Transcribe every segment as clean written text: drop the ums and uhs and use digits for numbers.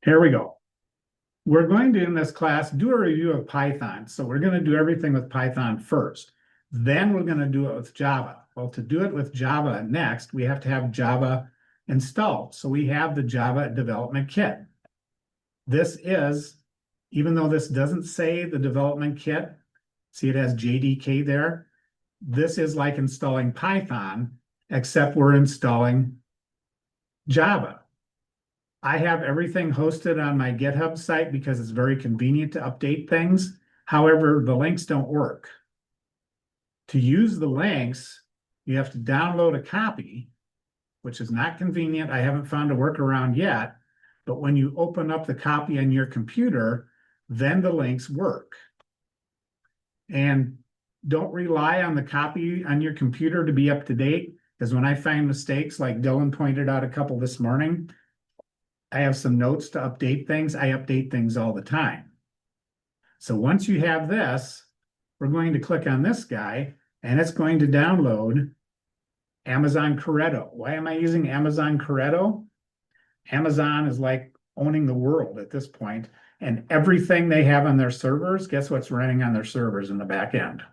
Here we go. We're going to, in this class, do a review of Python. So we're going to do everything with Python first. Then we're going to do it with Java. Well, to do it with Java next, we have to have Java installed. So we have the Java development kit. This is, even though this doesn't say the development kit, see it has JDK there. This is like installing Python, except we're installing Java. I have everything hosted on my GitHub site because it's very convenient to update things. However, the links don't work. To use the links, you have to download a copy, which is not convenient. I haven't found a workaround yet, but when you open up the copy on your computer, then the links work. And don't rely on the copy on your computer to be up to date, because when I find mistakes, like Dylan pointed out a couple this morning, I have some notes to update things. I update things all the time. So once you have this, we're going to click on this guy, and it's going to download Amazon Coretto. Why am I using Amazon Coretto? Amazon is like owning the world at this point, and everything they have on their servers, guess what's running on their servers in the back end?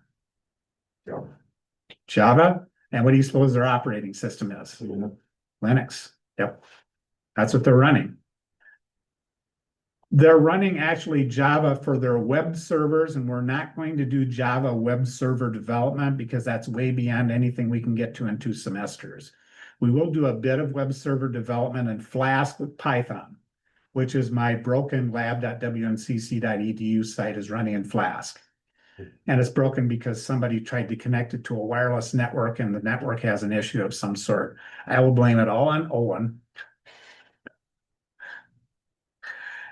Java. And what do you suppose their operating system is? Linux. Yep. That's what they're running. They're running actually Java for their web servers, and we're not going to do Java web server development because that's way beyond anything we can get to in 2 semesters. We will do a bit of web server development in Flask with Python, which is my broken lab.wncc.edu site is running in Flask. And it's broken because somebody tried to connect it to a wireless network and the network has an issue of some sort. I will blame it all on Owen.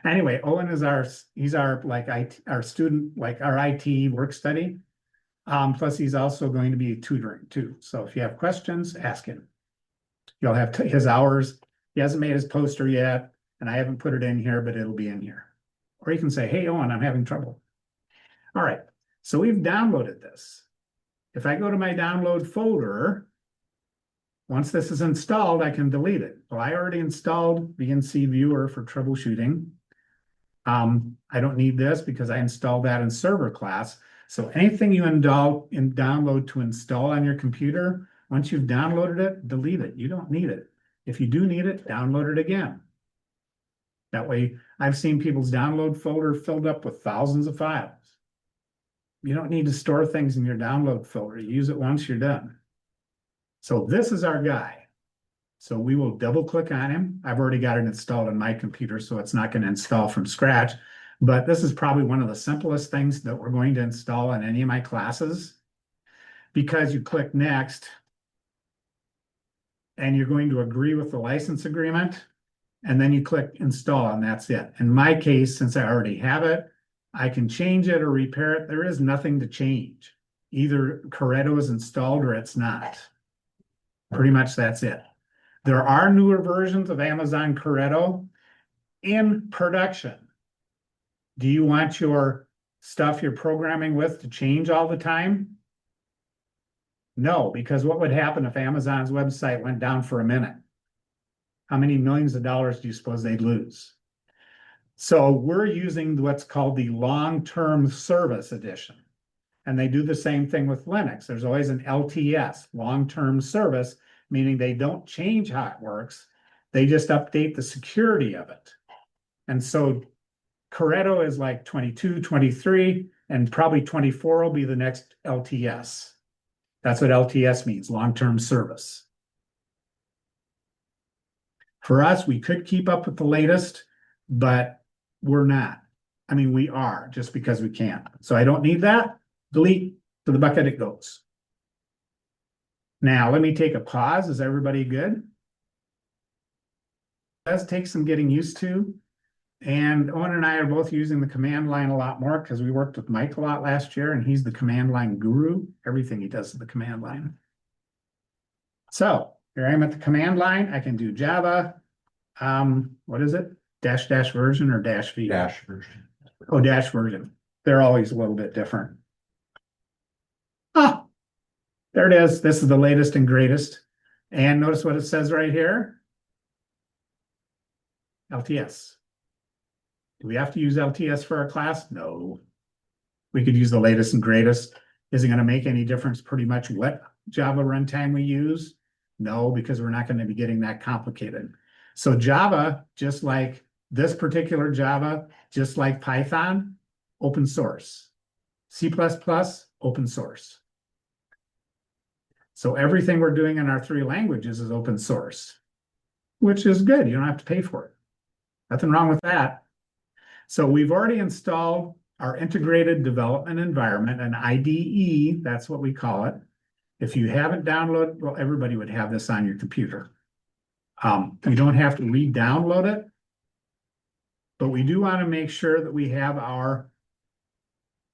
Anyway, Owen is he's our student, like our IT work study. Plus he's also going to be tutoring too. So if you have questions, ask him. You'll have his hours. He hasn't made his poster yet, and I haven't put it in here, but it'll be in here. Or you can say, hey, Owen, I'm having trouble. All right, so we've downloaded this. If I go to my download folder, once this is installed, I can delete it. Well, I already installed VNC Viewer for troubleshooting. I don't need this because I installed that in server class. So anything you download to install on your computer, once you've downloaded it, delete it. You don't need it. If you do need it, download it again. That way, I've seen people's download folder filled up with thousands of files. You don't need to store things in your download folder. You use it once, you're done. So this is our guy. So we will double click on him. I've already got it installed on my computer, so it's not going to install from scratch. But this is probably one of the simplest things that we're going to install in any of my classes, because you click next and you're going to agree with the license agreement, and then you click install, and that's it. In my case, since I already have it, I can change it or repair it. There is nothing to change. Either Coretto is installed or it's not. Pretty much that's it. There are newer versions of Amazon Coretto in production. Do you want your stuff you're programming with to change all the time? No, because what would happen if Amazon's website went down for a minute? How many millions of dollars do you suppose they'd lose? So we're using what's called the long-term service edition. And they do the same thing with Linux. There's always an LTS, long-term service, meaning they don't change how it works. They just update the security of it. And so Coretto is like 22, 23, and probably 24 will be the next LTS. That's what LTS means, long-term service. For us, we could keep up with the latest, but we're not. I mean, we are, just because we can't. So I don't need that. Delete, to the bucket it goes. Now, let me take a pause. Is everybody good? It does take some getting used to. And Owen and I are both using the command line a lot more because we worked with Mike a lot last year, and he's the command line guru. Everything he does is the command line. So here I am at the command line. I can do Java. What is it? Dash version or dash V? Dash version. Oh, dash version. They're always a little bit different. Ah, there it is. This is the latest and greatest. And notice what it says right here. LTS. Do we have to use LTS for our class? No. We could use the latest and greatest. Is it going to make any difference pretty much what Java runtime we use? No, because we're not going to be getting that complicated. So Java, just like this particular Java, just like Python, open source. C++, open source. So everything we're doing in our three languages is open source, which is good. You don't have to pay for it. Nothing wrong with that. So we've already installed our integrated development environment, an IDE, that's what we call it. If you haven't downloaded, well, everybody would have this on your computer. You don't have to re-download it, but we do want to make sure that we have our,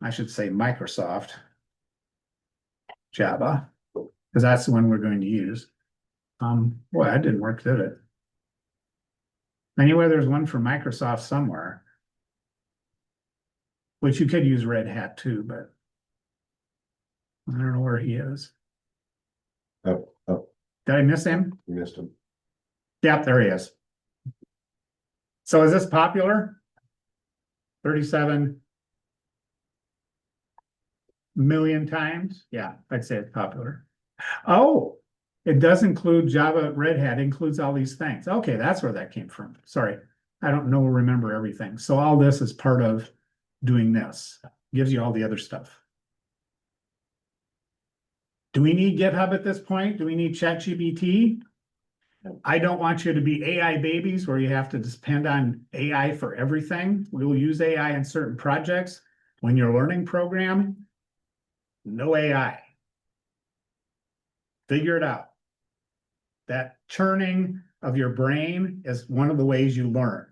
I should say Microsoft Java, because that's the one we're going to use. Boy, that didn't work, did it? Anyway, there's one for Microsoft somewhere, which you could use Red Hat too, but I don't know where he is. Oh, Did I miss him? you missed him. Yep, there he is. So is this popular? 37 million times? Yeah, I'd say it's popular. Oh, it does include Java, Red Hat includes all these things. Okay, that's where that came from. Sorry, I don't remember everything. So all this is part of doing this. Gives you all the other stuff. Do we need GitHub at this point? Do we need ChatGPT? I don't want you to be AI babies where you have to depend on AI for everything. We will use AI in certain projects. When you're learning program, no AI. Figure it out. That churning of your brain is one of the ways you learn.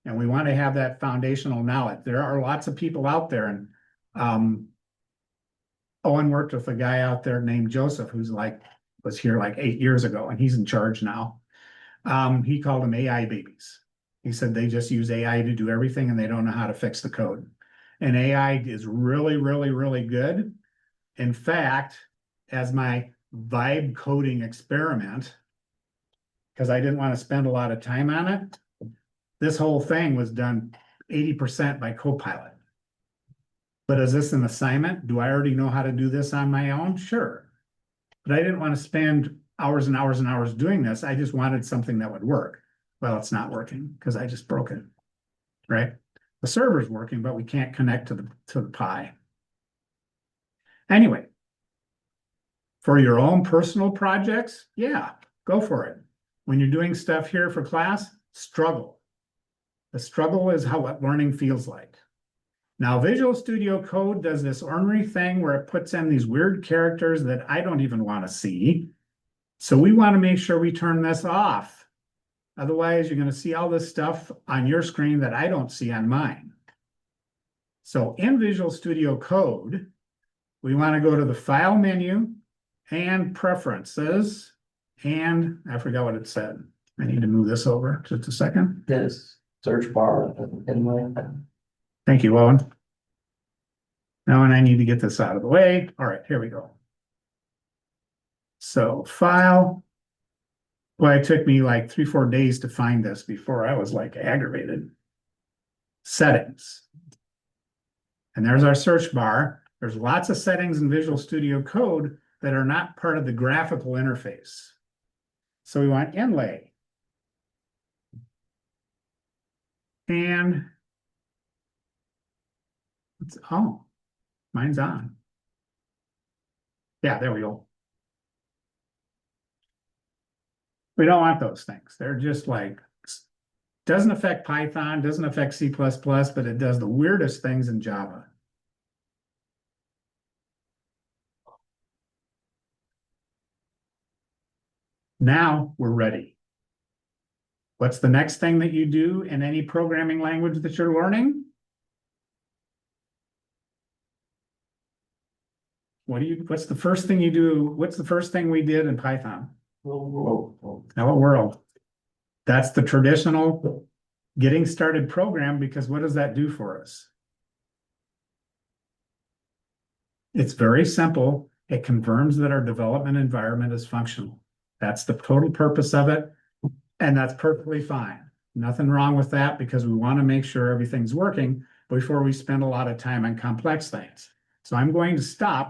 And we want to have that foundational knowledge. There are lots of people out there, and Owen worked with a guy out there named Joseph, who's was here 8 years ago, and he's in charge now. He called them AI babies. He said they just use AI to do everything and they don't know how to fix the code. And AI is really, really, really good. In fact, as my vibe coding experiment, because I didn't want to spend a lot of time on it, this whole thing was done 80% by Copilot. But is this an assignment? Do I already know how to do this on my own? Sure. But I didn't want to spend hours and hours and hours doing this. I just wanted something that would work. Well, it's not working because I just broke it, right? The server's working, but we can't connect to the Pi. Anyway, for your own personal projects, yeah, go for it. When you're doing stuff here for class, struggle. The struggle is what learning feels like. Now, Visual Studio Code does this ornery thing where it puts in these weird characters that I don't even want to see. So we want to make sure we turn this off. Otherwise, you're going to see all this stuff on your screen that I don't see on mine. So in Visual Studio Code, we want to go to the File menu and Preferences. And I forgot what it said. I need to move this over just a second. This search bar anyway. Thank you, Owen. Now, and I need to get this out of the way. All right, here we go. So File. Well, it took me 3-4 days to find this before I was aggravated. Settings. And there's our search bar. There's lots of settings in Visual Studio Code that are not part of the graphical interface. So we want inlay. And oh, mine's on. Yeah, there we go. We don't want those things. They're just doesn't affect Python, doesn't affect C++, but it does the weirdest things in Java. Now we're ready. What's the next thing that you do in any programming language that you're learning? What's the first thing you do? What's the first thing we did in Python? Hello world. That's the traditional getting started program, because what does that do for us? It's very simple. It confirms that our development environment is functional. That's the total purpose of it, and that's perfectly fine. Nothing wrong with that because we want to make sure everything's working before we spend a lot of time on complex things. So I'm going to stop